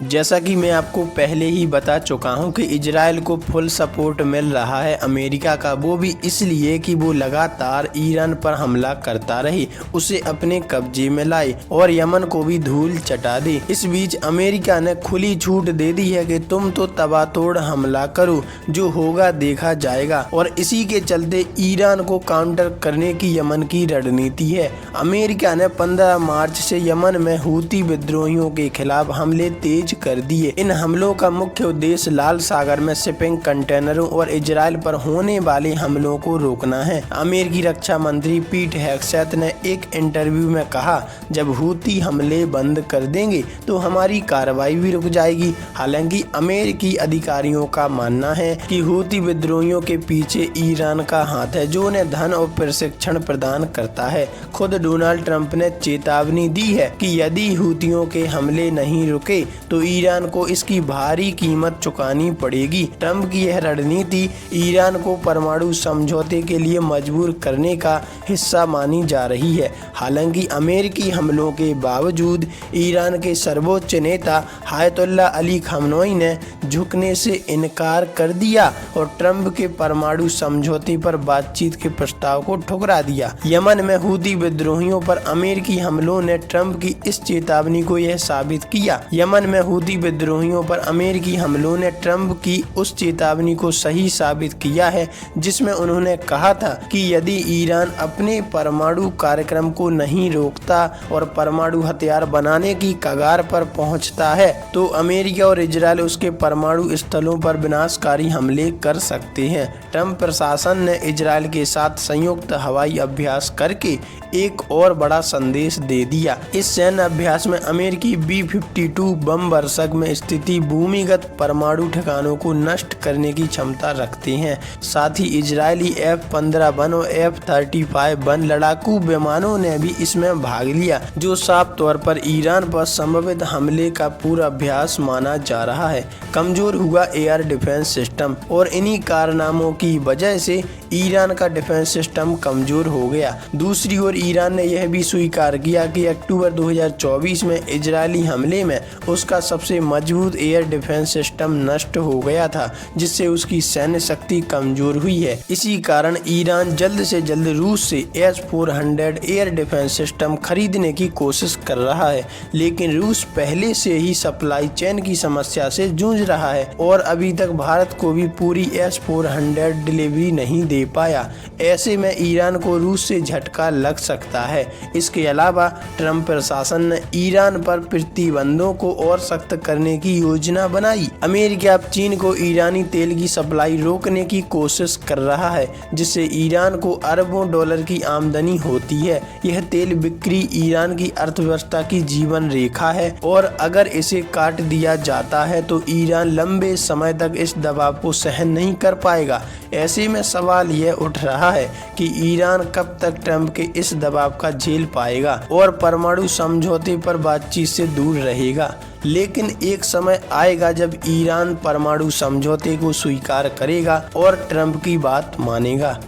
जैसा कि मैं आपको पहले ही बता चुका हूं कि इजराइल को फुल सपोर्ट मिल रहा है अमेरिका का, वो भी इसलिए कि वो लगातार ईरान पर हमला करता रहे, उसे अपने कब्जे में लाए और यमन को भी धूल चटा दे। इस बीच अमेरिका ने खुली छूट दे दी है कि तुम तो तबातोड़ हमला करो, जो होगा देखा जाएगा। और इसी के चलते ईरान को काउंटर करने की यमन की रणनीति है। अमेरिका ने 15 मार्च से यमन में हूती विद्रोहियों के खिलाफ हमले तेज कर दिए। इन हमलों का मुख्य उद्देश्य लाल सागर में शिपिंग कंटेनरों और इजराइल पर होने वाले हमलों को रोकना है। अमेरिकी रक्षा मंत्री पीट हेगसेथ ने एक इंटरव्यू में कहा, जब हूती हमले बंद कर देंगे तो हमारी कार्रवाई भी रुक जाएगी। हालांकि अमेरिकी अधिकारियों का मानना है कि हूती विद्रोहियों के पीछे ईरान का हाथ है, जो उन्हें धन और प्रशिक्षण प्रदान करता है। खुद डोनाल्ड ट्रंप ने चेतावनी दी है कि यदि हूतियों के हमले नहीं रुके तो ईरान को इसकी भारी कीमत चुकानी पड़ेगी। ट्रंप की यह रणनीति ईरान को परमाणु समझौते के लिए मजबूर करने का हिस्सा मानी जा रही है। हालांकि अमेरिकी हमलों के बावजूद ईरान के सर्वोच्च नेता आयतुल्लाह अली खamenei ने झुकने से इनकार कर दिया और ट्रंप के परमाणु समझौते पर बातचीत के प्रस्ताव को ठुकरा दिया। यमन में हूती विद्रोहियों पर अमेरिकी हमलों ने ट्रंप की इस चेतावनी को यह साबित किया। यमन में हूती विद्रोहियों पर अमेरिकी हमलों ने ट्रंप की उस चेतावनी को सही साबित किया है, जिसमें उन्होंने कहा था कि यदि ईरान अपने परमाणु कार्यक्रम को नहीं रोकता और परमाणु हथियार बनाने की कगार पर पहुंचता है तो अमेरिका और इजराइल उसके परमाणु स्थलों पर विनाशकारी हमले कर सकते हैं। ट्रंप प्रशासन ने इजराइल के साथ संयुक्त हवाई अभ्यास करके एक और बड़ा संदेश दे दिया। इस सैन्य अभ्यास में अमेरिकी B-52 बम वर्षक में स्थिति भूमिगत परमाणु ठिकानों को नष्ट करने की क्षमता रखते हैं। साथ ही इजरायली F-15 वन और F-35 वन लड़ाकू विमानों ने भी इसमें भाग लिया, जो साफ तौर पर ईरान पर संभावित हमले का पूर्वाभ्यास माना जा रहा है। कमजोर हुआ एयर डिफेंस सिस्टम और इन्हीं कारनामों की वजह से ईरान का डिफेंस सिस्टम कमजोर हो गया। दूसरी ओर ईरान ने यह भी स्वीकार किया कि अक्टूबर 2024 में इजरायली हमले में उसका सबसे मजबूत एयर डिफेंस सिस्टम नष्ट हो गया था, जिससे उसकी सैन्य शक्ति कमजोर हुई है। इसी कारण ईरान जल्द से जल्द रूस से S-400 एयर डिफेंस सिस्टम खरीदने की कोशिश कर रहा है, लेकिन रूस पहले से ही सप्लाई चेन की समस्या से जूझ रहा है और अभी तक भारत को भी पूरी S-400 डिलीवरी नहीं दे पाया। ऐसे में ईरान को रूस से झटका लग सकता है। इसके अलावा ट्रंप प्रशासन ने ईरान पर प्रतिबंधों को और सख्त करने की योजना बनाई। अमेरिका अब चीन को ईरानी तेल की सप्लाई रोकने की कोशिश कर रहा है, जिससे ईरान को अरबों डॉलर की आमदनी होती है। यह तेल बिक्री ईरान की अर्थव्यवस्था की जीवन रेखा है और अगर इसे काट दिया जाता है तो ईरान लंबे समय तक इस दबाव को सहन नहीं कर पाएगा। ऐसे में सवाल यह उठ रहा है कि ईरान कब तक ट्रंप के इस दबाव का झेल पाएगा और परमाणु समझौते पर बातचीत से दूर रहेगा। लेकिन एक समय आएगा जब ईरान परमाणु समझौते को स्वीकार करेगा और ट्रंप की बात मानेगा।